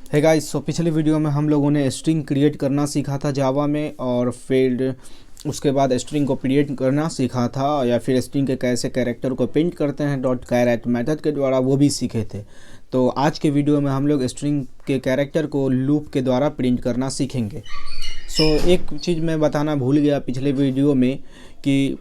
है गाइस। सो पिछले वीडियो में हम लोगों ने स्ट्रिंग क्रिएट करना सीखा था जावा में, और फिर उसके बाद स्ट्रिंग को क्रिएट करना सीखा था, या फिर स्ट्रिंग के कैसे कैरेक्टर को प्रिंट करते हैं डॉट कैरेट मेथड के द्वारा, वो भी सीखे थे। तो आज के वीडियो में हम लोग स्ट्रिंग के कैरेक्टर को लूप के द्वारा प्रिंट करना सीखेंगे। सो एक चीज़ मैं बताना भूल गया पिछले वीडियो में कि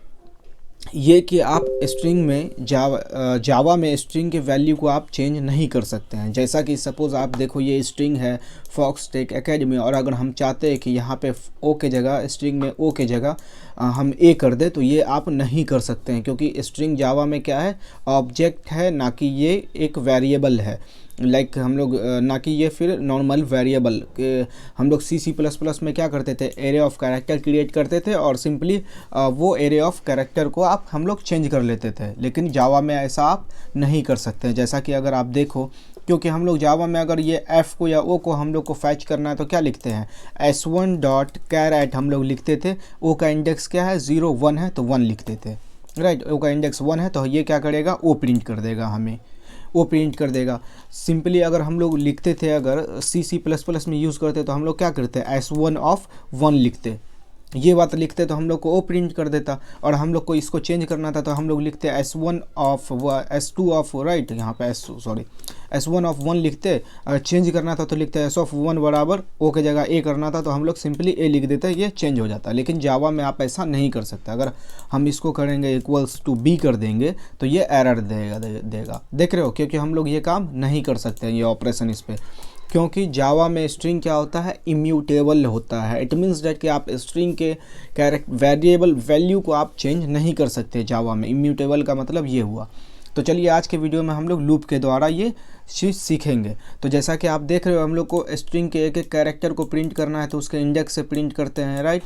ये कि आप स्ट्रिंग में जावा में स्ट्रिंग के वैल्यू को आप चेंज नहीं कर सकते हैं। जैसा कि सपोज़ आप देखो, ये स्ट्रिंग है फॉक्सटेक एकेडमी, और अगर हम चाहते हैं कि यहाँ पे ओ के जगह, स्ट्रिंग में ओ के जगह हम ए कर दे, तो ये आप नहीं कर सकते हैं, क्योंकि स्ट्रिंग जावा में क्या है, ऑब्जेक्ट है, ना कि ये एक वेरिएबल है। लाइक हम लोग ना कि ये फिर नॉर्मल वेरिएबल। हम लोग सी प्लस प्लस में क्या करते थे, एरे ऑफ कैरेक्टर क्रिएट करते थे, और सिंपली वो एरे ऑफ कैरेक्टर को आप हम लोग चेंज कर लेते थे। लेकिन जावा में ऐसा आप नहीं कर सकते हैं। जैसा कि अगर आप देखो, क्योंकि हम लोग जावा में अगर ये एफ़ को या ओ को हम लोग को फैच करना है तो क्या लिखते हैं, s1 डॉट कैरेट हम लोग लिखते थे। ओ का इंडेक्स क्या है, 0 1 है तो 1 लिखते थे, राइट। ओ का इंडेक्स 1 है तो ये क्या करेगा, ओ प्रिंट कर देगा, हमें वो प्रिंट कर देगा। सिंपली अगर हम लोग लिखते थे, अगर सी प्लस प्लस में यूज़ करते तो हम लोग क्या करते, s1 ऑफ 1 लिखते, ये बात लिखते तो हम लोग को ओ प्रिंट कर देता। और हम लोग को इसको चेंज करना था तो हम लोग लिखते s1 of s2 of, right, यहाँ पे s1 ऑफ 1 लिखते। अगर चेंज करना था तो लिखते s ऑफ 1 बराबर ओ के जगह ए करना था तो हम लोग सिंपली ए लिख देते, ये चेंज हो जाता। लेकिन जावा में आप ऐसा नहीं कर सकते। अगर हम इसको करेंगे इक्वल्स टू बी कर देंगे तो ये एरर देगा। देख रहे हो, क्योंकि हम लोग ये काम नहीं कर सकते हैं, ये ऑपरेशन इस पर। क्योंकि जावा में स्ट्रिंग क्या होता है, इम्यूटेबल होता है। इट मीन्स डैट कि आप स्ट्रिंग के वेरिएबल वैल्यू को आप चेंज नहीं कर सकते जावा में। इम्यूटेबल का मतलब ये हुआ। तो चलिए आज के वीडियो में हम लोग लूप के द्वारा ये चीज़ सीखेंगे। तो जैसा कि आप देख रहे हो, हम लोग को स्ट्रिंग के एक एक कैरेक्टर को प्रिंट करना है तो उसके इंडेक्स से प्रिंट करते हैं, राइट।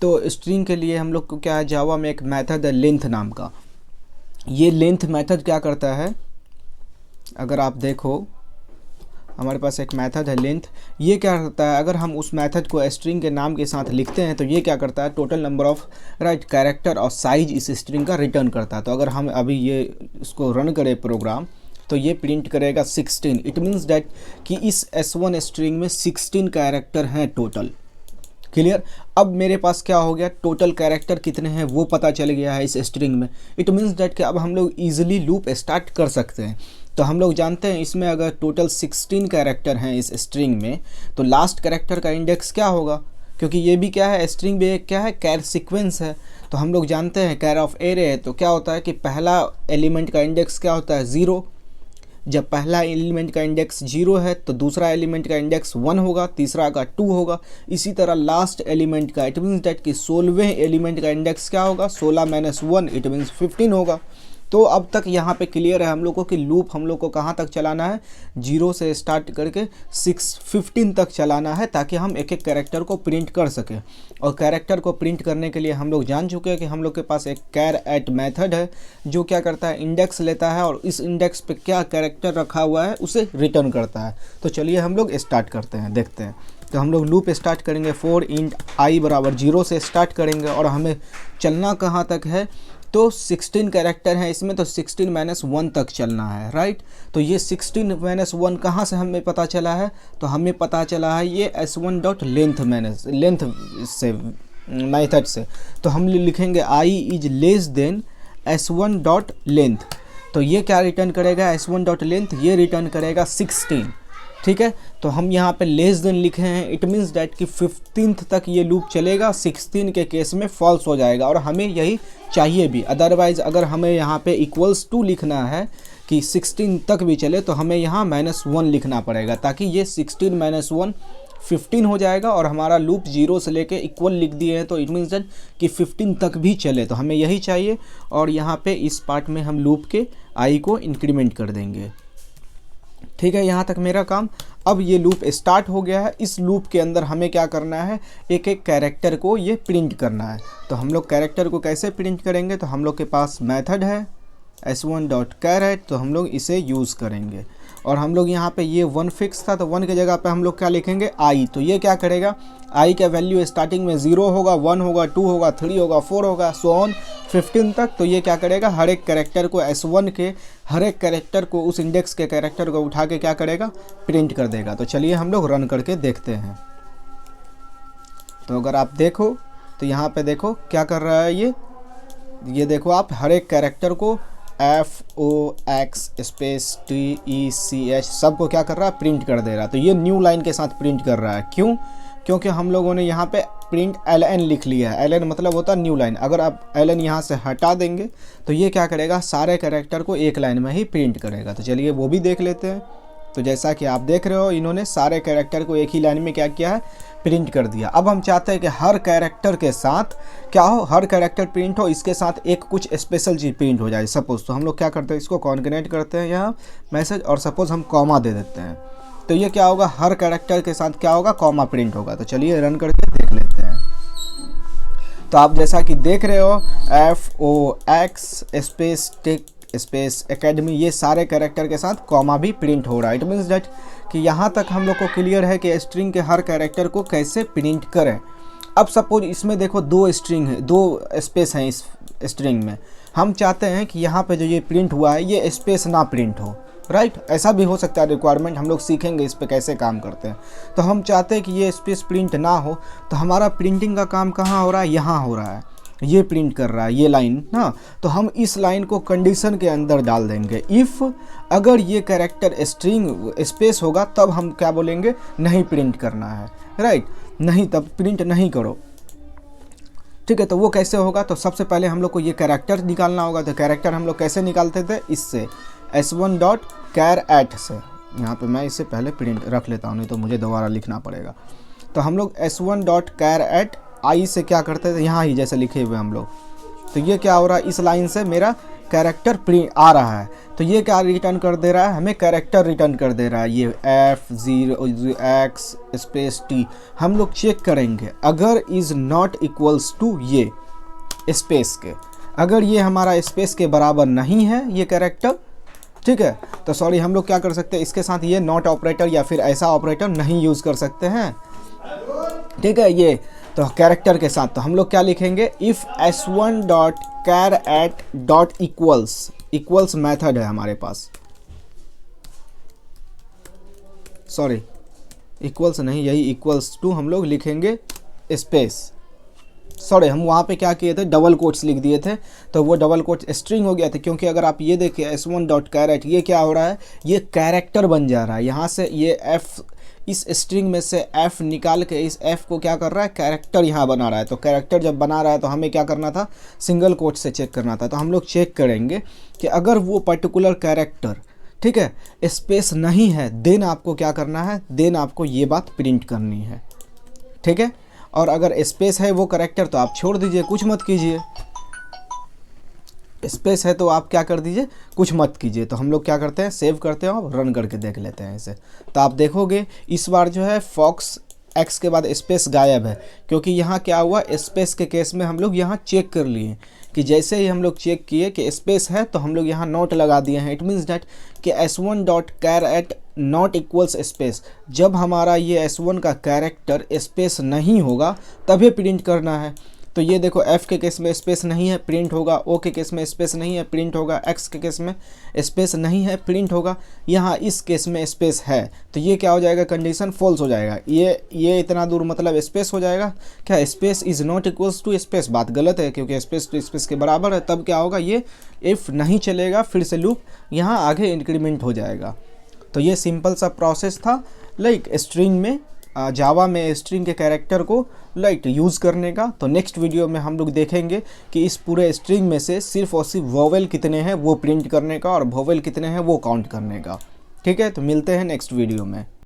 तो स्ट्रिंग के लिए हम लोग को क्या है, जावा में एक मेथड है लेंथ नाम का। ये लेंथ मेथड क्या करता है, अगर आप देखो हमारे पास एक मेथड है लेंथ। ये क्या करता है, अगर हम उस मेथड को स्ट्रिंग के नाम के साथ लिखते हैं तो ये क्या करता है, total number of right character और साइज इस स्ट्रिंग का रिटर्न करता है। तो अगर हम अभी ये इसको रन करें प्रोग्राम, तो ये प्रिंट करेगा 16। इट मीन्स डैट कि इस s1 स्ट्रिंग में 16 कैरेक्टर हैं टोटल। क्लियर। अब मेरे पास क्या हो गया, टोटल कैरेक्टर कितने हैं वो पता चल गया है इस स्ट्रिंग में। इट मीन्स डैट कि अब हम लोग ईजिली लूप स्टार्ट कर सकते हैं। तो हम लोग जानते हैं इसमें अगर टोटल 16 कैरेक्टर हैं इस स्ट्रिंग में, तो लास्ट कैरेक्टर का इंडेक्स क्या होगा, क्योंकि ये भी क्या है, स्ट्रिंग भी एक क्या है, कैर सीक्वेंस है। तो हम लोग जानते हैं कैर ऑफ एरे है, तो क्या होता है कि पहला एलिमेंट का इंडेक्स क्या होता है, 0। जब पहला एलिमेंट का इंडेक्स 0 है तो दूसरा एलिमेंट का इंडेक्स 1 होगा, तीसरा का 2 होगा। इसी तरह लास्ट एलिमेंट का, इट मीन्स डैट कि 16वें एलिमेंट का इंडेक्स क्या होगा, 16 माइनस 1, इट मीन्स 15 होगा। तो अब तक यहाँ पे क्लियर है हम लोग को कि लूप हम लोग को कहाँ तक चलाना है, 0 से स्टार्ट करके 15 तक चलाना है, ताकि हम एक एक कैरेक्टर को प्रिंट कर सकें। और कैरेक्टर को प्रिंट करने के लिए हम लोग जान चुके हैं कि हम लोग के पास एक कैर एट मेथड है, जो क्या करता है, इंडेक्स लेता है और इस इंडेक्स पे क्या कैरेक्टर रखा हुआ है उसे रिटर्न करता है। तो चलिए हम लोग स्टार्ट करते हैं, देखते हैं। तो हम लोग लूप स्टार्ट करेंगे, फॉर इंट आई बराबर 0 से स्टार्ट करेंगे, और हमें चलना कहाँ तक है, तो 16 कैरेक्टर हैं इसमें, तो 16 माइनस 1 तक चलना है, राइट। तो ये 16 माइनस 1 कहाँ से हमें पता चला है, तो हमें पता चला है ये s1 डॉट लेंथ से मेथड से। तो हम लिखेंगे i is less than s1 dot length. तो ये क्या रिटर्न करेगा, s1 डॉट लेंथ ये रिटर्न करेगा 16, ठीक है। तो हम यहाँ पे लेस देन लिखे हैं, इट मीन्स डैट कि 15th तक ये लूप चलेगा, 16 के केस में फॉल्स हो जाएगा, और हमें यही चाहिए भी। अदरवाइज़ अगर हमें यहाँ पे इक्वल्स टू लिखना है कि 16 तक भी चले, तो हमें यहाँ -1 लिखना पड़ेगा, ताकि ये 16 माइनस 1 15 हो जाएगा, और हमारा लूप 0 से लेके इक्वल लिख दिए हैं, तो इट मीन्स दैट कि 15 तक भी चले। तो हमें यही चाहिए, और यहाँ पे इस पार्ट में हम लूप के आई को इंक्रीमेंट कर देंगे, ठीक है। यहाँ तक मेरा काम। अब ये लूप स्टार्ट हो गया है। इस लूप के अंदर हमें क्या करना है, एक एक कैरेक्टर को ये प्रिंट करना है। तो हम लोग कैरेक्टर को कैसे प्रिंट करेंगे, तो हम लोग के पास मेथड है, s1 डॉट कैरेट, तो हम लोग इसे यूज़ करेंगे। और हम लोग यहाँ पे ये 1 फिक्स था, तो 1 की जगह पे हम लोग क्या लिखेंगे i। तो ये क्या करेगा, i का वैल्यू स्टार्टिंग में 0 होगा, 1 होगा, 2 होगा, 3 होगा, 4 होगा, सो ऑन 15 तक। तो ये क्या करेगा, हर एक कैरेक्टर को s1 के हर एक कैरेक्टर को, उस इंडेक्स के कैरेक्टर को उठा के क्या करेगा, प्रिंट कर देगा। तो चलिए हम लोग रन करके देखते हैं। तो अगर आप देखो तो यहाँ पे देखो क्या कर रहा है ये देखो आप, हर एक कैरेक्टर को FOX स्पेस TECH सबको क्या कर रहा है, प्रिंट कर दे रहा है। तो ये न्यू लाइन के साथ प्रिंट कर रहा है। क्यों? क्योंकि हम लोगों ने यहाँ पे प्रिंट LN लिख लिया है। LN मतलब होता है न्यू लाइन। अगर आप LN यहाँ से हटा देंगे तो ये क्या करेगा, सारे कैरेक्टर को एक लाइन में ही प्रिंट करेगा। तो चलिए वो भी देख लेते हैं। तो जैसा कि आप देख रहे हो, इन्होंने सारे कैरेक्टर को एक ही लाइन में क्या किया है, प्रिंट कर दिया। अब हम चाहते हैं कि हर कैरेक्टर के साथ क्या हो, हर कैरेक्टर प्रिंट हो, इसके साथ एक कुछ स्पेशल चीज़ प्रिंट हो जाए। सपोज तो हम लोग क्या करते हैं, इसको कॉन्केटेनेट करते हैं यहाँ मैसेज, और सपोज हम कॉमा दे देते हैं। तो ये क्या होगा, हर कैरेक्टर के साथ क्या होगा, कॉमा प्रिंट होगा। तो चलिए रन करके देख लेते हैं। तो आप जैसा कि देख रहे हो, FOX space tech space academy, ये सारे कैरेक्टर के साथ कॉमा भी प्रिंट हो रहा है। इट मीन्स दैट कि यहाँ तक हम लोग को क्लियर है कि स्ट्रिंग के हर कैरेक्टर को कैसे प्रिंट करें। अब सपोज इसमें देखो 2 स्ट्रिंग है, 2 स्पेस हैं इस स्ट्रिंग में। हम चाहते हैं कि यहाँ पे जो ये प्रिंट हुआ है ये स्पेस ना प्रिंट हो, राइट। ऐसा भी हो सकता है रिक्वायरमेंट, हम लोग सीखेंगे इस पे कैसे काम करते हैं। तो हम चाहते हैं कि ये स्पेस प्रिंट ना हो, तो हमारा प्रिंटिंग का काम कहाँ हो रहा है, यहाँ हो रहा है। ये प्रिंट कर रहा है ये लाइन ना, तो हम इस लाइन को कंडीशन के अंदर डाल देंगे। इफ़ अगर ये कैरेक्टर स्ट्रिंग स्पेस होगा तब हम क्या बोलेंगे, नहीं प्रिंट करना है, राइट, नहीं तब प्रिंट नहीं करो। ठीक है, तो वो कैसे होगा, तो सबसे पहले हम लोग को ये कैरेक्टर निकालना होगा। तो कैरेक्टर हम लोग कैसे निकालते थे, इससे s1 डॉट कैरेट से। यहाँ पे मैं इससे पहले प्रिंट रख लेता हूँ, नहीं तो मुझे दोबारा लिखना पड़ेगा। तो हम लोग s1 डॉट कैरेट आई से क्या करते थे, यहाँ ही जैसे लिखे हुए हम लोग। तो ये क्या हो रहा है, इस लाइन से मेरा कैरेक्टर प्रिंट आ रहा है। तो ये क्या रिटर्न कर दे रहा है, हमें कैरेक्टर रिटर्न कर दे रहा है। ये F0X स्पेस T हम लोग चेक करेंगे, अगर इज़ नॉट इक्वल्स टू ये स्पेस के, अगर ये हमारा स्पेस के बराबर नहीं है ये कैरेक्टर, ठीक है, तो सॉरी हम लोग क्या कर सकते हैं, इसके साथ ये नॉट ऑपरेटर या फिर ऐसा ऑपरेटर नहीं यूज़ कर सकते हैं। ठीक है, ये तो कैरेक्टर के साथ तो हम लोग क्या लिखेंगे, if s1 dot caret dot equals method है हमारे पास, सॉरी इक्वल्स नहीं, यही इक्वल्स टू हम लोग लिखेंगे स्पेस। सॉरी हम वहाँ पे क्या किए थे, डबल कोट्स लिख दिए थे, तो वो डबल कोट्स स्ट्रिंग हो गया था। क्योंकि अगर आप ये देखिए s1 डॉट कैरेट, ये क्या हो रहा है, ये कैरेक्टर बन जा रहा है। यहाँ से ये f, इस स्ट्रिंग में से f निकाल के इस f को क्या कर रहा है, कैरेक्टर यहाँ बना रहा है। तो कैरेक्टर जब बना रहा है तो हमें क्या करना था, सिंगल कोट से चेक करना था। तो हम लोग चेक करेंगे कि अगर वो पर्टिकुलर कैरेक्टर, ठीक है, स्पेस नहीं है, देन आपको क्या करना है, देन आपको ये बात प्रिंट करनी है। ठीक है, और अगर स्पेस है वो कैरेक्टर तो आप छोड़ दीजिए, कुछ मत कीजिए। स्पेस है तो आप क्या कर दीजिए, कुछ मत कीजिए। तो हम लोग क्या करते हैं, सेव करते हैं और रन करके देख लेते हैं इसे। तो आप देखोगे इस बार जो है फॉक्स एक्स के बाद स्पेस गायब है, क्योंकि यहाँ क्या हुआ, स्पेस के केस में हम लोग यहाँ चेक कर लिए कि जैसे ही हम लोग चेक किए कि स्पेस है तो हम लोग यहाँ नोट लगा दिए हैं। इट मीन्स डैट कि s1 dot caret not equals space, जब हमारा ये s1 का कैरेक्टर स्पेस नहीं होगा तभी प्रिंट करना है। तो ये देखो f के केस में स्पेस नहीं है, प्रिंट होगा। o के केस में स्पेस नहीं है, प्रिंट होगा। x के केस में स्पेस नहीं है, प्रिंट होगा। यहाँ इस केस में स्पेस है, तो ये क्या हो जाएगा, कंडीशन फॉल्स हो जाएगा। ये इतना दूर मतलब स्पेस हो जाएगा। क्या space is not equals to space, बात गलत है क्योंकि स्पेस टू स्पेस के बराबर है। तब क्या होगा, ये इफ़ नहीं चलेगा, फिर से लूप यहाँ आगे इंक्रीमेंट हो जाएगा। तो ये सिंपल सा प्रोसेस था लाइक स्ट्रिंग में, जावा में स्ट्रिंग के कैरेक्टर को लाइक यूज़ करने का। तो नेक्स्ट वीडियो में हम लोग देखेंगे कि इस पूरे स्ट्रिंग में से सिर्फ और सिर्फ वोवेल कितने हैं वो प्रिंट करने का, और वोवेल कितने हैं वो काउंट करने का। ठीक है, तो मिलते हैं नेक्स्ट वीडियो में।